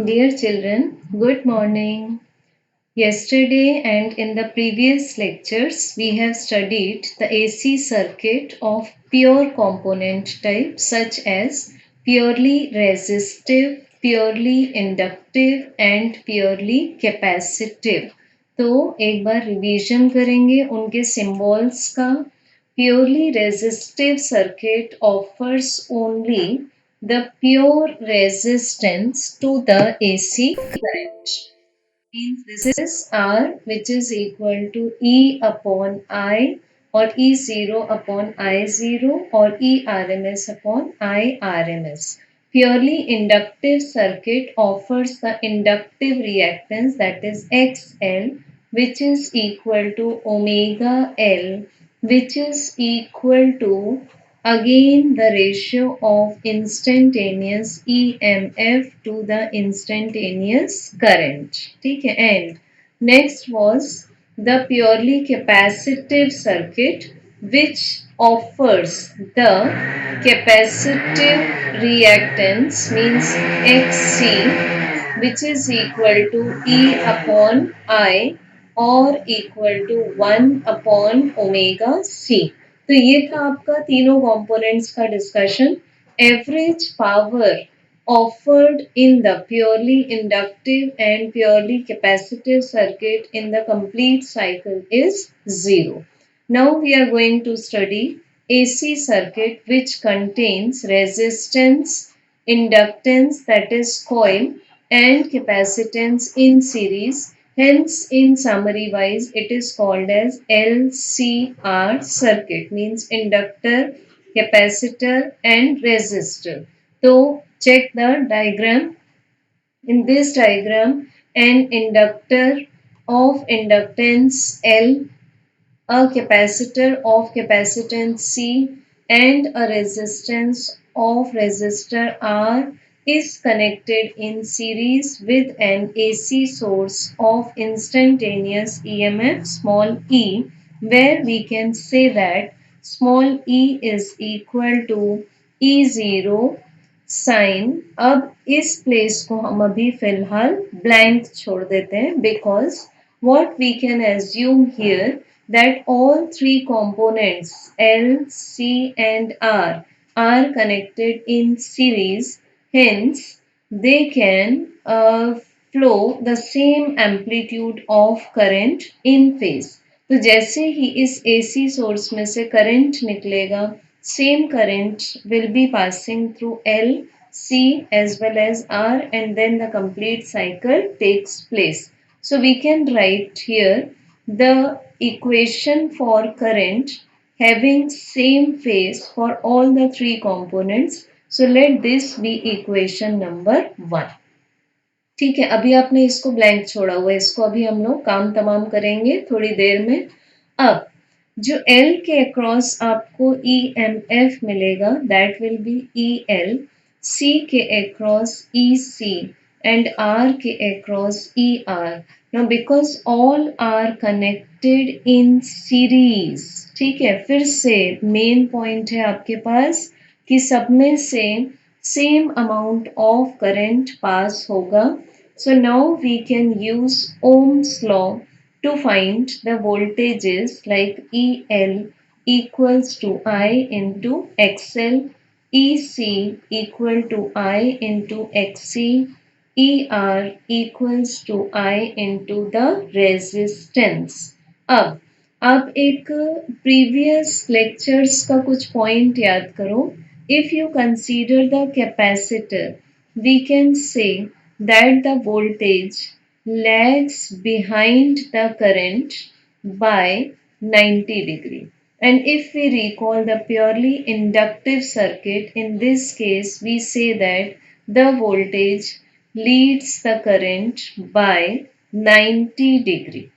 Dear children, good morning. Yesterday and in the previous lectures, we have studied the AC circuit of pure component type such as purely resistive, purely inductive and purely capacitive. तो एक बार revision करेंगे उनके symbols का. Purely resistive circuit offers only the pure resistance to the AC current. Means this is R, which is equal to E upon I, or E0 upon I0, or E RMS upon I RMS. Purely inductive circuit offers the inductive reactance, that is XL, which is equal to omega L, which is equal to again the ratio of instantaneous EMF to the instantaneous current. ठीक है. And next was the purely capacitive circuit, which offers the capacitive reactance, means XC, which is equal to E upon I or equal to 1 upon omega C. तो ये था आपका तीनों components का discussion. Average power offered in the purely inductive and purely capacitive circuit in the complete cycle is 0. Now we are going to study AC circuit, which contains resistance, inductance, that is coil, and capacitance in series. Hence, in summary wise, it is called as LCR circuit, means inductor, capacitor and resistor. So, check the diagram. In this diagram, an inductor of inductance L, a capacitor of capacitance C, and a resistance of resistor R is connected in series with an AC source of instantaneous EMF small e, where we can say that small e is equal to E0 sine. अब इस place को हम अभी फिलहाल blank छोड़ देते हैं, because what we can assume here that all three components L, C and R are connected in series. Hence, they can flow the same amplitude of current in phase. तो जैसे ही इस AC सोर्स में से current निकलेगा, same current will be passing through L, C as well as R, and then the complete cycle takes place. So we can write here the equation for current having same phase for all the three components. So let this be equation number 1. ठीक है. अभी आपने इसको blank छोड़ा हुआ है, इसको अभी हम लोग काम तमाम करेंगे थोड़ी देर में. अब जो L के अक्रॉस आपको EMF मिलेगा, that will be EL, C के अक्रॉस EC and R के across ER. Now because all are connected in series, ठीक है, फिर से मेन पॉइंट है आपके पास कि सब में से same amount of current pass होगा. So now we can use Ohm's law to find the voltages like EL equals to I into XL, EC equal to I into XC, ER equals to I into the resistance. अब एक previous lectures का कुछ point याद करो. If you consider the capacitor, we can say that the voltage lags behind the current by 90 degree. And if we recall the purely inductive circuit, in this case we say that the voltage leads the current by 90 degree.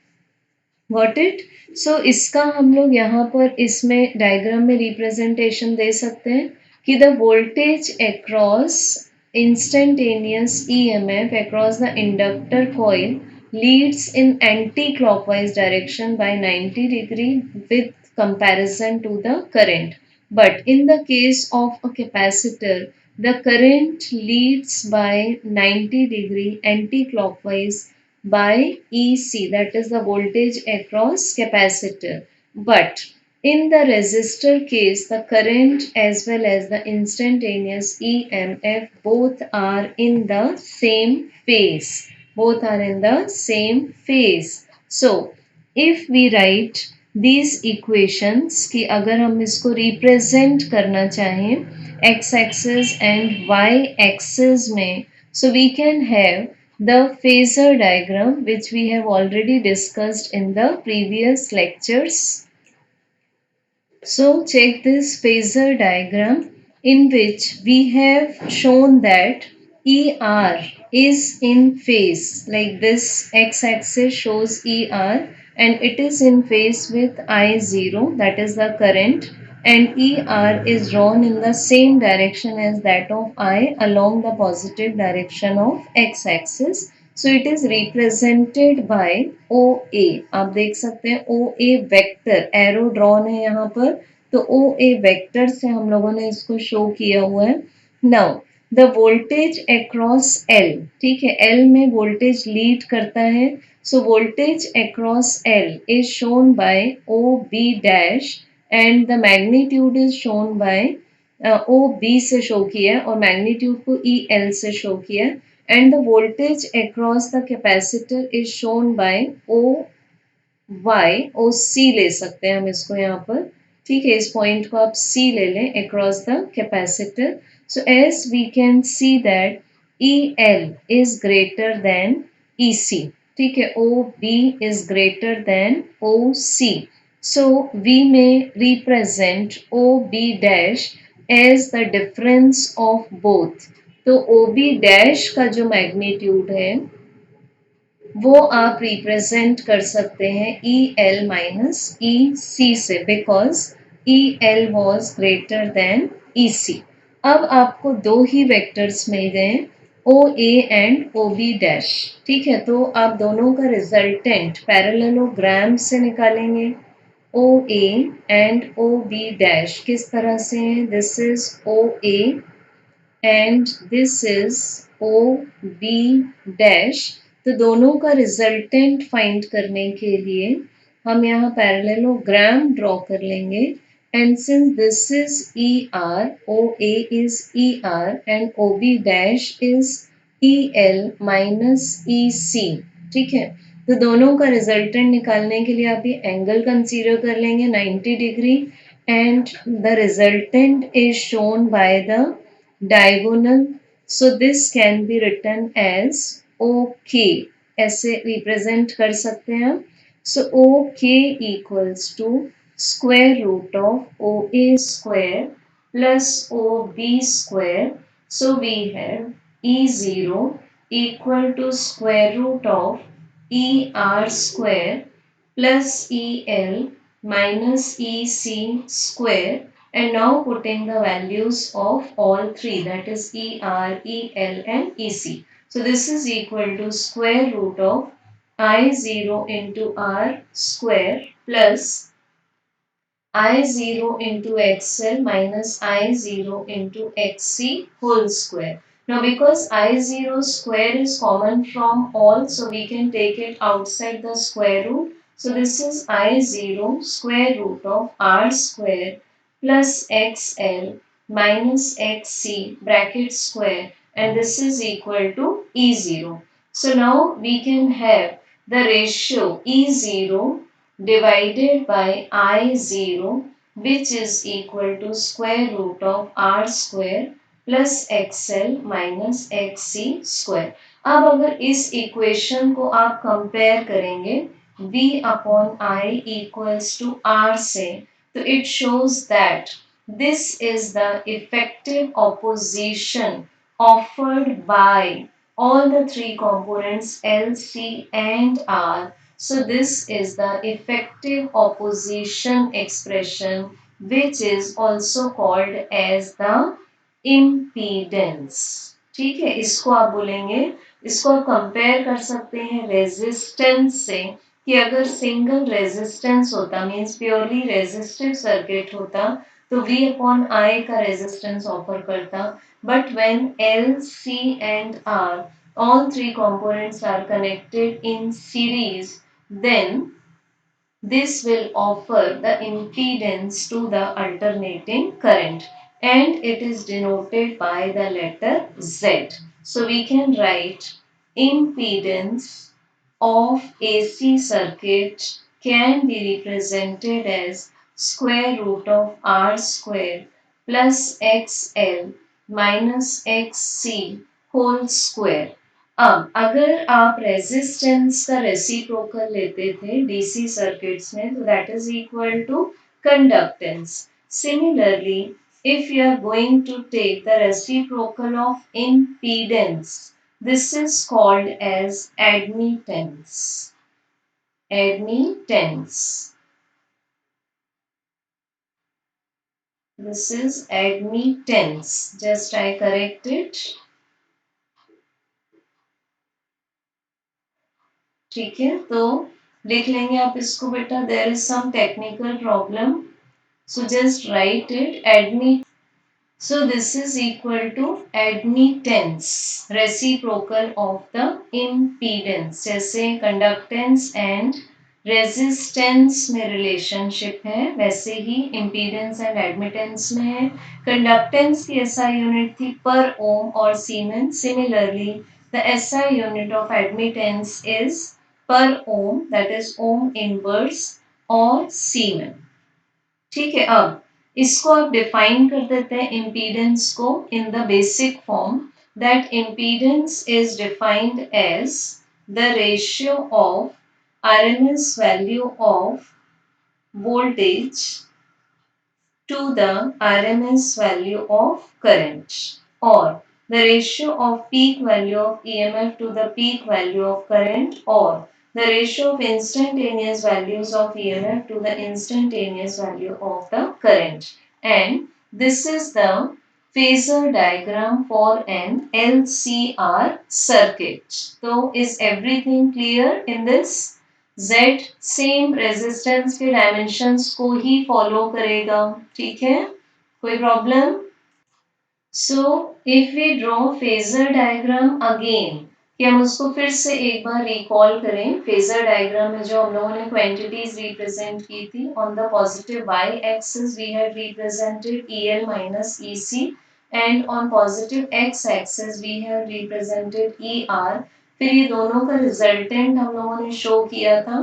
Got it? So इसका हम लोग यहाँ पर इसमें diagram में representation दे सकते हैं कि the voltage across instantaneous EMF across the inductor coil leads in anti-clockwise direction by 90 degree with comparison to the current. But in the case of a capacitor, The current leads by 90-degree anti-clockwise by EC, that is the voltage across capacitor. But in the resistor case, the current as well as the instantaneous EMF both are in the same phase. Both are in the same phase. So, if we write these equations कि अगर हम इसको represent करना चाहें x axis and y axis में, so we can have the phasor diagram which we have already discussed in the previous lectures. So check this phasor diagram in which we have shown that ER is in phase, like this x-axis shows ER and it is in phase with I0, that is the current, and ER is drawn in the same direction as that of I along the positive direction of x-axis. So it is represented by OA. आप देख सकते हैं OA vector arrow drawn है यहाँ पर, तो OA vector से हम लोगों ने इसको शो किया हुआ है. Now the voltage across L, ठीक है, L में वोल्टेज लीड करता है. So voltage across L is shown by OB dash and the magnitude is shown by OB से शो किया और मैग्नीट्यूड को EL से शो किया. And the voltage across the capacitor is shown by OY और C ले सकते हैं हम इसको यहाँ पर, ठीक है, इस पॉइंट को आप C ले लें across the capacitor. So as we can see that EL is greater than EC, ठीक है, OB is greater than OC. So we may represent OB dash as the difference of both. तो OB dash का जो magnitude है वो आप represent कर सकते हैं EL माइनस EC से, because EL was greater than EC. अब आपको दो ही वेक्टर्स मिल गए, OA एंड OB डैश, ठीक है, तो आप दोनों का रिजल्टेंट पैरेललोग्राम से निकालेंगे. OA एंड OB डैश किस तरह से है, this is OA and this is O B dash. तो दोनों का रिजल्टेंट फाइंड करने के लिए हम यहाँ पैरेललोग्राम ड्रॉ कर लेंगे. And since this is E R, O A is E R and O B dash is E L minus E C, ठीक है, तो दोनों का रिजल्टेंट निकालने के लिए आप ये एंगल कंसीडर कर लेंगे 90 degree and the resultant is shown by the diagonal. So this can be written as OK. ऐसे represent कर सकते हैं हम. So OK equals to square root of OA square plus OB square. So we have E0 equal to square root of ER square plus EL minus EC square, and now putting the values of all three, that is ER, EL and EC. So this is equal to square root of I0 into R square plus I0 into XL minus I0 into XC whole square. Now because I0 square is common from all, so we can take it outside the square root. So this is I0 square root of R square plus XL minus XC bracket square, and this is equal to E0. So now we can have the ratio E0 divided by I0, which is equal to square root of R square plus XL minus XC square. अब अगर इस equation को आप compare करेंगे V upon I equals to R से, तो it shows that this is the effective opposition offered by all the three components L, C and R. So this is the effective opposition expression, which is also called as the impedance. ठीक है, इसको आप बोलेंगे, इसको आप compare कर सकते हैं रेजिस्टेंस से, कि अगर सिंगल रेजिस्टेंस होता मीन्स प्योरली रेजिस्टिव सर्किट होता तो V upon I का रेजिस्टेंस ऑफर करता, but when L, C and R all three components are connected in series, then this will offer the impedance to the alternating current and it is denoted by the letter Z. So we can write impedance of AC circuit can be represented as square root of R square plus XL minus XC whole square. अब अगर आप resistance का reciprocal लेते थे DC circuits में तो that is equal to conductance. Similarly, if you are going to take the reciprocal of impedance, this is called as admittance. Admittance. This is admittance. Just I correct it. ठीक है, तो लिख लेंगे आप इसको बेटा. There is some technical problem, so just write it admit. So this is equal to admittance reciprocal of the impedance. जैसे conductance and resistance में relationship है वैसे ही impedance and admittance में है. Conductance की SI unit थी per ohm और Siemens. Similarly, the SI unit of admittance is per ohm, that is ohm inverse और Siemens. ठीक है, अब इसको आप डिफाइन कर देते हैं इम्पीडेंस को in the basic form. That impedance is defined as the ratio of RMS value of voltage to the RMS value of current, or the ratio of peak value of EMF to the peak value of current, or the ratio of instantaneous values of EMF to the instantaneous value of the current. And this is the phasor diagram for an LCR circuit. So is everything clear in this? Z same resistance के dimensions को ही follow करेगा. ठीक है, कोई problem? So if we draw phasor diagram again, कि हम उसको फिर से एक बार रिकॉल करें. फेजर डायग्राम में जो हम लोगों ने क्वांटिटीज रिप्रेजेंट की थी, on the positive y axis we have represented EL minus EC and on positive x axis we have represented ER. फिर ये दोनों का रिजल्टेंट हम लोगों ने शो किया था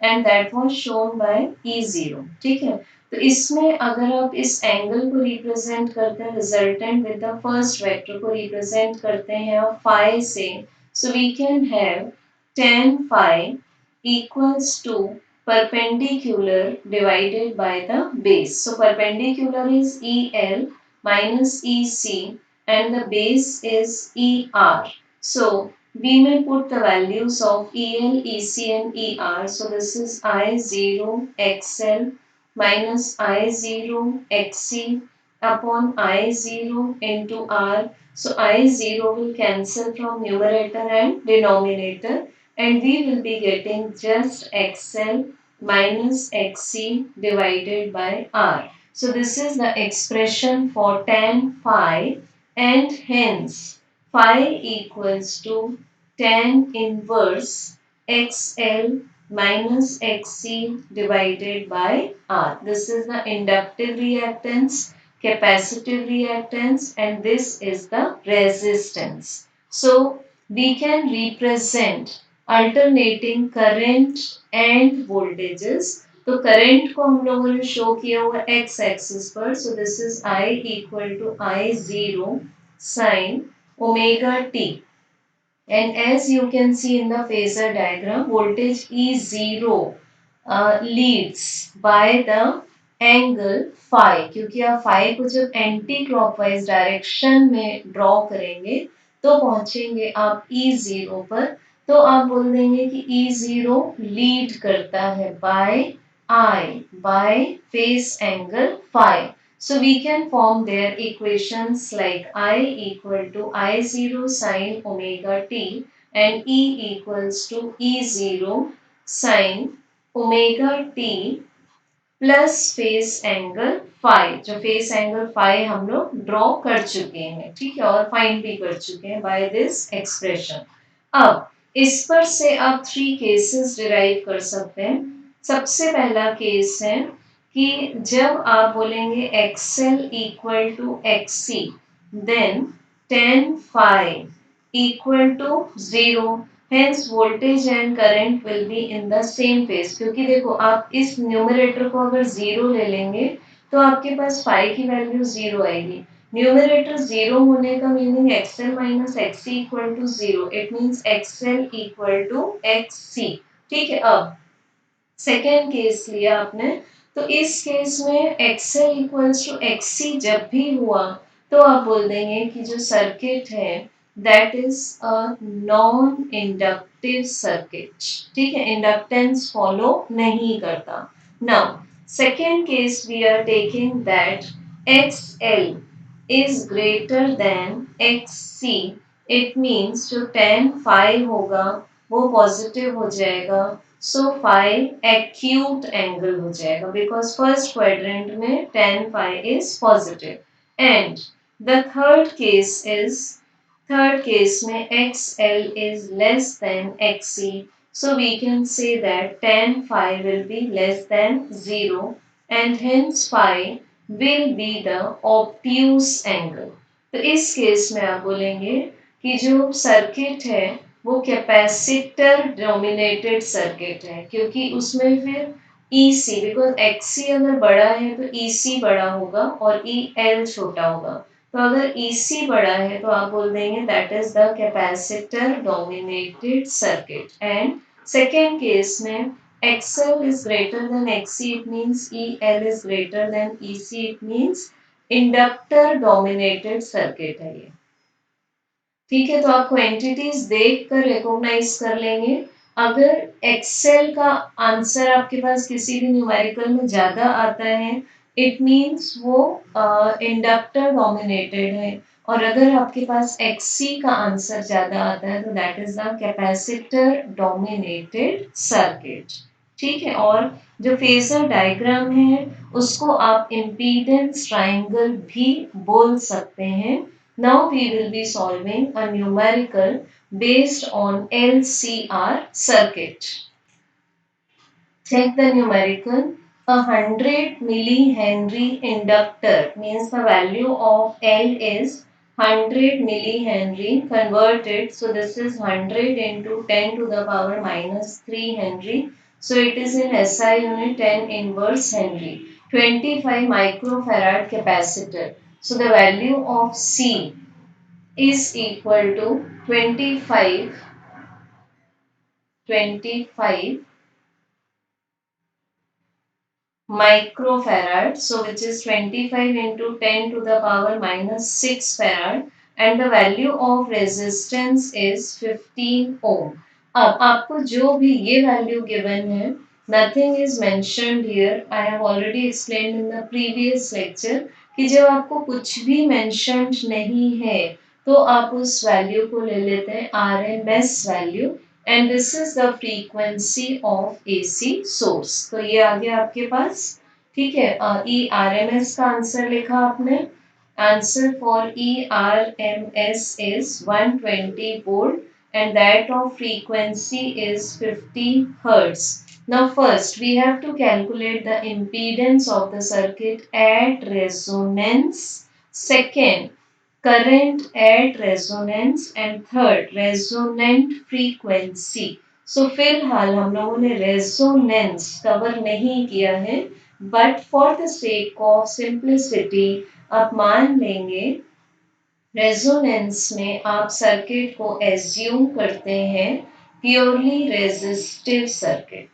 and that was shown by E0. ठीक है, तो इसमें अगर आप इस एंगल को रिप्रेजेंट करते हैं resultant with the first vector को रिप्रेजेंट करते हैं फाई से, so we can have tan phi equals to perpendicular divided by the base. So perpendicular is EL minus EC and the base is ER. So we may put the values of EL, EC and ER. So this is I0 XL minus I0 XC upon I0 into R. So I0 will cancel from numerator and denominator and we will be getting just XL minus XC divided by R. So this is the expression for tan phi and hence phi equals to tan inverse XL minus Xc divided by R. This is the inductive reactance, capacitive reactance and this is the resistance. So we can represent alternating current and voltages. तो current को हम लोगों ने show किया हुआ x axis पर. So this is I equal to I0 sin omega t. And as you can see in the phasor diagram, voltage E0 leads by the angle phi. क्योंकि आप phi को जब एंटी क्लॉकवाइज डायरेक्शन में draw करेंगे तो पहुंचेंगे आप E0 पर. तो आप बोल देंगे कि E0 लीड करता है by phase angle phi. So we can form their equations like I equal to I0 sin omega t and E equals to E0 sin omega t plus phase angle phi, जो phase angle phi हम लोग draw कर चुके हैं, ठीक है, और find भी कर चुके हैं बाय दिस एक्सप्रेशन। अब इस पर से आप थ्री केसेस डिराइव कर सकते हैं। सबसे पहला केस है कि जब आप बोलेंगे XL equal to XC, then tan phi equal to 0, hence voltage and current will be in the same phase। क्योंकि देखो आप इस न्यूमरेटर को अगर जीरो ले लेंगे तो आपके पास फाई की वैल्यू जीरो आएगी। न्यूमरेटर जीरो होने का meaning XL minus XC equal to zero, it means XL equal to XC. ठीक है, अब सेकेंड केस लिया आपने, तो इस केस में एक्सएल इक्वल्स टू एक्सी जब भी हुआ तो आप बोल देंगे कि जो सर्किट है that is a non inductive circuit. ठीक है, इंडक्टेंस फॉलो नहीं करता। Now second case we are taking that XL is greater than XC, it means जो tan phi होगा वो पॉजिटिव हो जाएगा, सो phi acute एंगल हो जाएगा बिकॉज फर्स्ट क्वाड्रेंट में tan phi is positive। And the third case में XL is less than XC, so we can say that tan phi will be less than 0 and hence phi will be the obtuse angle। तो इस case में आप बोलेंगे कि जो circuit है वो कैपेसिटर डोमिनेटेड सर्किट है, क्योंकि उसमें फिर EC, बिकॉज XC अगर बड़ा है तो EC बड़ा होगा और EL छोटा होगा। तो अगर EC बड़ा है तो आप बोल देंगे that is the capacitor dominated circuit. And second case में XL is greater than XC, it means EL is greater than EC, it means inductor dominated circuit है ये। ठीक है, तो आप क्वांटिटीज देख कर रिकॉग्नाइज कर लेंगे। अगर एक्सेल का आंसर आपके पास किसी भी न्यूमेरिकल में ज्यादा आता है इट मींस वो इंडक्टर डोमिनेटेड है, और अगर आपके पास एक्सी का आंसर ज्यादा आता है तो that is the capacitor dominated circuit. ठीक है, और जो फेजर डायग्राम है उसको आप इम्पीडेंस ट्रायंगल भी बोल सकते हैं। Now we will be solving a numerical based on LCR circuit. Take the numerical. A 100 millihenry inductor means the value of L is 100 millihenry converted. So this is 100 into 10 to the power minus 3 Henry. So it is in SI unit 10 inverse Henry. 25 microfarad capacitor. So the value of C is equal to 25 microfarad, so which is 25 into 10 to the power minus 6 farad, and the value of resistance is 15 ohm। अब आपको जो भी ये value given है, nothing is mentioned here, I have already explained in the previous lecture कि जब आपको कुछ भी mentioned नहीं है तो आप उस वैल्यू को ले लेते हैं RMS value, and this is the frequency of AC source. तो ये आ गया आपके पास। ठीक है, ERMS का आंसर लिखा आपने। Answer for ERMS is 120 volt and that of frequency is 50 hertz। Now first we have to calculate the impedance of the circuit at resonance, second current at resonance, and third resonant frequency। सो फिलहाल हम लोगों ने resonance cover नहीं किया है, but for the sake of simplicity आप मान लेंगे रेजोनेंस में आप सर्किट को एज्यूम करते हैं प्योरली रेजिस्टिव सर्किट।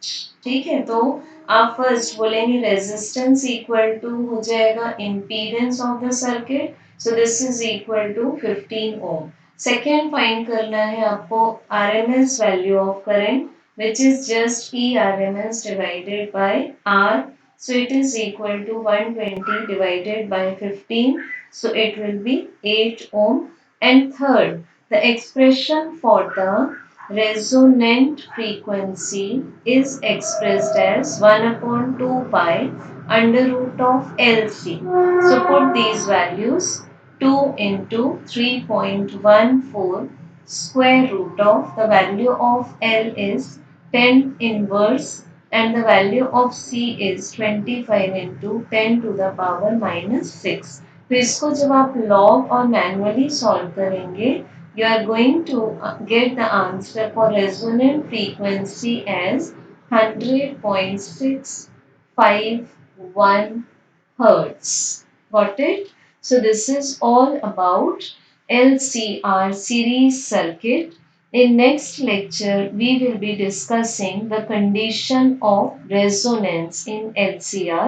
ठीक है, तो आप फर्स्ट बोलेंगे रेजिस्टेंस इक्वल टू हो जाएगा impedance of the circuit, so this is equal to 15 ohm. Second find करना है आपको RMS value of current which is just ERMS divided by R, so it is equal to 120 divided by 15, so it will be 8 ohm। And third, the expression for the resonant frequency is expressed as 1 upon 2 pi under root of LC. So put these values. 2 into 3.14 square root of the value of L is 10 inverse and the value of C is 25 into 10 to the power minus 6. तो इसको जब आप log और manually solve करेंगे, you are going to get the answer for resonant frequency as 100.651 hertz. Got it? So this is all about LCR series circuit. In next lecture, we will be discussing the condition of resonance in LCR.